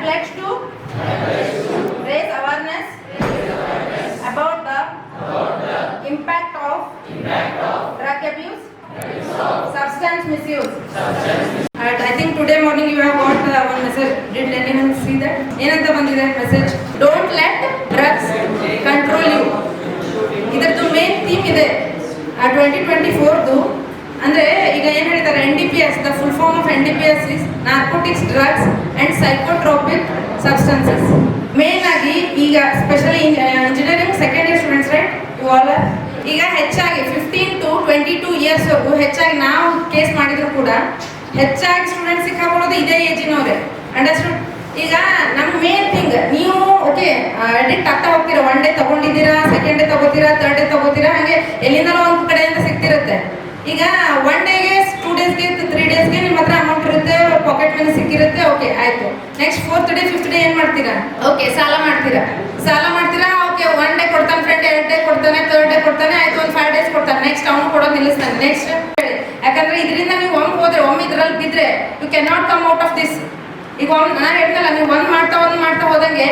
pledge to raise awareness about the impact of drug abuse, substance misuse. I think today morning you have got one message. Did anyone see that? ಏನಂತ ಬಂದಿದೆ message? Don't let drugs control you. ಇದರದ್ದು main theme ಇದೆ 2024ದು. ಅಂದರೆ ಈಗ ಏನು ಹೇಳ್ತಾರೆ, NDPS, the full form of NDPS is narcotics, drugs and psychotropic substances. Main ಆಗಿ ಈಗ specially engineering second year students, right, you all ಈಗ ಹೆಚ್ಚಾಗಿ 15 to 22 ಇಯರ್ಸ್ವರೆಗೂ ಹೆಚ್ಚಾಗಿ ನಾವು ಕೇಸ್ ಮಾಡಿದ್ರು ಕೂಡ ಹೆಚ್ಚಾಗಿ ಸ್ಟೂಡೆಂಟ್ಸ್ ಸಿಕ್ಕಾಕೊಳ್ಳೋದು ಇದೇ ಏಜಿನವ್ರೆ. ಅಂಡರ್ಸ್ಟುಡ್? ಈಗ ನಮ್ಮ ಮೇನ್ ಥಿಂಗ್, ನೀವು ಓಕೆ ಅಡಿಕ್ಟ್ ಆಗ್ತಾ ಹೋಗ್ತೀರಾ, 1 ಡೇ ತಗೊಂಡಿದ್ದೀರಾ, 2nd ಡೇ ತಗೋತೀರಾ, 3rd ಡೇ ತಗೋತೀರಾ, ಹಾಗೆ ಎಲ್ಲಿಂದಲೋ ಒಂದು ಕಡೆಯಿಂದ ಸಿಗ್ತಿರುತ್ತೆ. ಈಗ 1 ಡೇಗೆ, 2 ಡೇಸ್ಗೆ, 3 ಡೇಸ್ಗೆ ನಿಮ್ಮ ಹತ್ರ ಅಮೌಂಟ್ ಇರುತ್ತೆ, ಪಾಕೆಟ್ ಮನಿ ಸಿಕ್ಕಿರುತ್ತೆ, ಓಕೆ ಆಯ್ತು. Next 4th day 5th day ಏನು ಮಾಡ್ತೀರಾ? ಓಕೆ ಸಾಲ ಮಾಡ್ತೀರಾ, ಓಕೆ 1 ಡೇ ಕೊಡ್ತಾನೆ ಫ್ರೆಂಡ್, 2 ಡೇ ಕೊಡ್ತಾನೆ, 3rd ಡೇ ಕೊಡ್ತಾನೆ, ಆಯ್ತು ಒಂದು 5 ಡೇಸ್ ಕೊಡ್ತಾನೆ, ನೆಕ್ಸ್ಟ್ ಅವನು ಕೊಡೋದು ನಿಲ್ಲಿಸ್ತಾನೆ. ನೆಕ್ಸ್ಟ್ ಯಾಕಂದ್ರೆ ಇದರಿಂದ ನೀವು ಒಮ್ಮೆ ಇದ್ರಲ್ಲಿ ಬಿದ್ದರೆ you can not come out of this. ಈಗ ನಾನು ಹೇಳ್ತಲ್ಲ, ನೀವು ಒಂದು ಮಾಡ್ತಾ ಹೋದಂಗೆ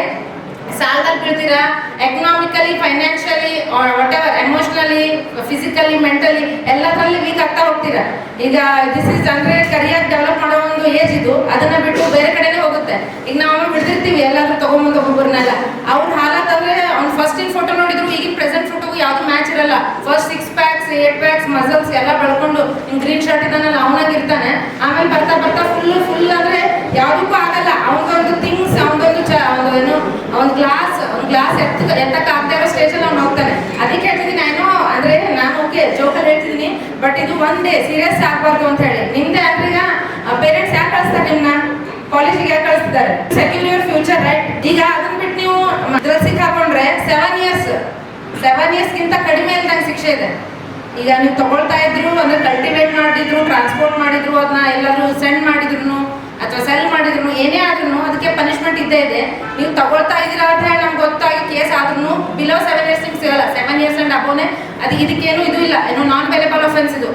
ಸಾಲದಲ್ಲಿ ಬೀಳ್ತೀರಾ. Economically, financially, whatever, emotionally, physically, mentally ಎಲ್ಲದರಲ್ಲಿ ವೀಕ್ ಆಗ್ತಾ ಹೋಗ್ತೀರಾ. ಈಗ ದಿಸ್ ಇಸ್ ಅಂದರೆ ಕರಿಯರ್ ಡೆವಲಪ್ ಮಾಡೋ ಒಂದು ಏಜ್ ಇದು. ಅದನ್ನ ಬಿಟ್ಟು ಬೇರೆ ಕಡೆನೇ ಹೋಗುತ್ತೆ. ಈಗ ನಾವು ಬಿಡ್ತಿರ್ತೀವಿ ಎಲ್ಲಾದ್ರೂ ತಗೊಂಬಂದು ಒಬ್ಬೊಬ್ಬರನ್ನೆಲ್ಲ. ಅವ್ರ ಹಾಲತ್ ಅಂದರೆ ಅವ್ನು ಫಸ್ಟ್ ಇನ್ ಫೋಟೋ ನೋಡಿದ್ರು ಈಗಿನ ಪ್ರೆಸೆಂಟ್ ಫೋಟೋಗೂ ಯಾವುದು ಮ್ಯಾಚ್ ಇರಲ್ಲ. ಫಸ್ಟ್ 6 ಪ್ಯಾಕ್ಸ್ 8 ಪ್ಯಾಕ್ಸ್ ಮಸಲ್ಸ್ ಎಲ್ಲ ಬೆಳ್ಕೊಂಡು ಹಿಂಗೆ ಗ್ರೀನ್ ಶರ್ಟ್ ಇದ್ದಾನಲ್ಲ ಅವನಾಗಿರ್ತಾನೆ. ಆಮೇಲೆ ಬರ್ತಾ ಫುಲ್ ಅಂದರೆ ಯಾವುದಕ್ಕೂ ಆಗಲ್ಲ. ಅವನದೊಂದು ಥಿಂಗ್ಸ್, ಒಂದು ಗ್ಲಾಸ್ ಎತ್ತಕ್ಕಾಗದೇ ಇರೋ ಸ್ಟೇಜಲ್ಲಿ ಅವ್ನು ಹೋಗ್ತಾನೆ. ಅದಕ್ಕೆ ಹೇಳ್ತಿದ್ದೀನಿ ನಾನು ಓಕೆ ಜೋಕಲ್ಲಿ ಹೇಳ್ತಿದ್ದೀನಿ, ಬಟ್ ಇದು 1 ಡೇ ಸೀರಿಯಸ್ ಆಗಬಾರ್ದು ಅಂತ ಹೇಳಿ. ನಿಮ್ದೇ ಅಂದ್ರೆ ಈಗ ಪೇರೆಂಟ್ಸ್ ಯಾಕೆ ಕಳಿಸ್ತಾರೆ ನಿಮ್ಮನ್ನ ಕಾಲೇಜಿಗೆ, ಯಾಕೆ ಕಳಿಸ್ತಿದ್ದಾರೆ? Secure your future, right? ಈಗ ಅದನ್ನ ಬಿಟ್ಟು ನೀವು ಅದ್ರಲ್ಲಿ ಸಿಕ್ಕಾಕೊಂಡ್ರೆ 7 ಇಯರ್ಸ್ಗಿಂತ ಕಡಿಮೆ ಇಲ್ದಂಗೆ ಶಿಕ್ಷೆ ಇದೆ. ಈಗ ನೀವು ತಗೊಳ್ತಾ ಇದ್ರು ಅಂದ್ರೆ ಕಲ್ಟಿವೇಟ್ ಮಾಡಿದ್ರು, ಟ್ರಾನ್ಸ್ಪೋರ್ಟ್ ಮಾಡಿದ್ರು, ಅದನ್ನ ಎಲ್ಲರೂ ಸೆಂಡ್ ಮಾಡಿದ್ರು ಅಥವಾ ಸೆಲ್ ಮಾಡಿದ್ರು, ಏನೇ ಆದ್ರೂ ಅದಕ್ಕೆ ಪನಿಷ್ಮೆಂಟ್ ಇದ್ದೇ ಇದೆ. ನೀವು ತಗೊಳ್ತಾ ಇದ್ದೀರಾ ಅಂತ ಹೇಳಿ ನಮ್ಗೆ ಗೊತ್ತಾಗಿ ಕೇಸ್ ಆದ್ರೂ ಬಿಲೋ 7 ಇಯರ್ಸ್ ನಿಮ್ಗೆ ಸಿಗಲ್ಲ. 7 ಇಯರ್ಸ್ ಅಂಡ್ ಅಬೋನೆ. ಇದಕ್ಕೇನು ಇದು ಇಲ್ಲ, ಏನು ನಾನ್ ಬೇಲೆಬಲ್ ಅಫೆನ್ಸ್ ಇದು,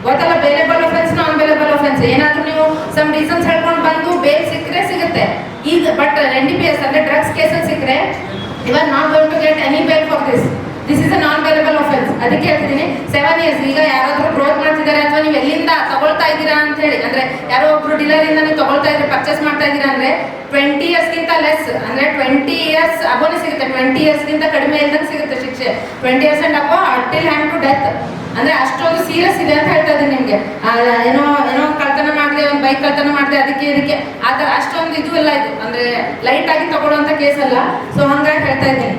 ಗೊತ್ತಲ್ಲ? ಬೇಲೆಬಲ್ ಅಫೆನ್ಸ್, ನಾನ್ ಬೇಲೆಬಲ್ ಅಫೆನ್ಸ್. ಏನಾದ್ರೂ ನೀವು ಸಮ್ ರೀಸನ್ಸ್ ಹೇಳ್ಕೊಂಡು ಬಂದು ಬೇಲ್ ಸಿಕ್ಕರೆ ಸಿಗುತ್ತೆ. ಈಗ ಬಟ್ NDPS ಅಂದ್ರೆ ಡ್ರಗ್ಸ್ ಕೇಸಲ್ಲಿ ಸಿಕ್ಕರೆ you are not going to get any bail for this is a non bailable offence. ಅದಕ್ಕೆ ಹೇಳ್ತಿದ್ದೀನಿ 7 ಇಯರ್ಸ್. ಈಗ ಯಾರಾದ್ರೂ ಗ್ರೋತ್ ಮಾಡ್ತಿದ್ದಾರೆ ಅಥವಾ ನೀವು ಎಲ್ಲಿಂದ ತಗೊಳ್ತಾ ಇದ್ದೀರಾ ಅಂತ ಹೇಳಿ, ಅಂದ್ರೆ ಯಾರೋ ಒಬ್ರು ಡೀಲರಿಂದ ನೀವು ತಗೊಳ್ತಾ ಇದ್ರೆ, ಪರ್ಚೇಸ್ ಮಾಡ್ತಾ ಇದ್ದೀರಾ ಅಂದ್ರೆ 20 ಇಯರ್ಸ್ಗಿಂತ ಲೆಸ್, ಅಂದ್ರೆ 20 ಇಯರ್ಸ್ ಅಬೋನೇ ಸಿಗುತ್ತೆ. 20 ಇಯರ್ಸ್ಗಿಂತ ಕಡಿಮೆ ಇಲ್ದಂಗೆ ಸಿಗುತ್ತೆ ಶಿಕ್ಷೆ. 20 years and above till hand to death. ಅಂದ್ರೆ ಅಷ್ಟೊಂದು ಸೀರಿಯಸ್ ಇದೆ ಅಂತ ಹೇಳ್ತಾ ಇದ್ದೀನಿ ನಿಮ್ಗೆ. ಏನೋ ಕಳ್ತನ ಮಾಡಿದೆ, ಒಂದು ಬೈಕ್ ಕಳ್ತನ ಮಾಡಿದೆ, ಇದಕ್ಕೆ ಆ ಥರ ಅಷ್ಟೊಂದು ಇದು ಇಲ್ಲ. ಇದು ಅಂದ್ರೆ ಲೈಟ್ ಆಗಿ ತಗೊಳ್ಳೋಂಥ ಕೇಸ್ ಅಲ್ಲ. ಸೊ ಹಂಗಾಗಿ ಹೇಳ್ತಾ ಇದ್ದೀನಿ.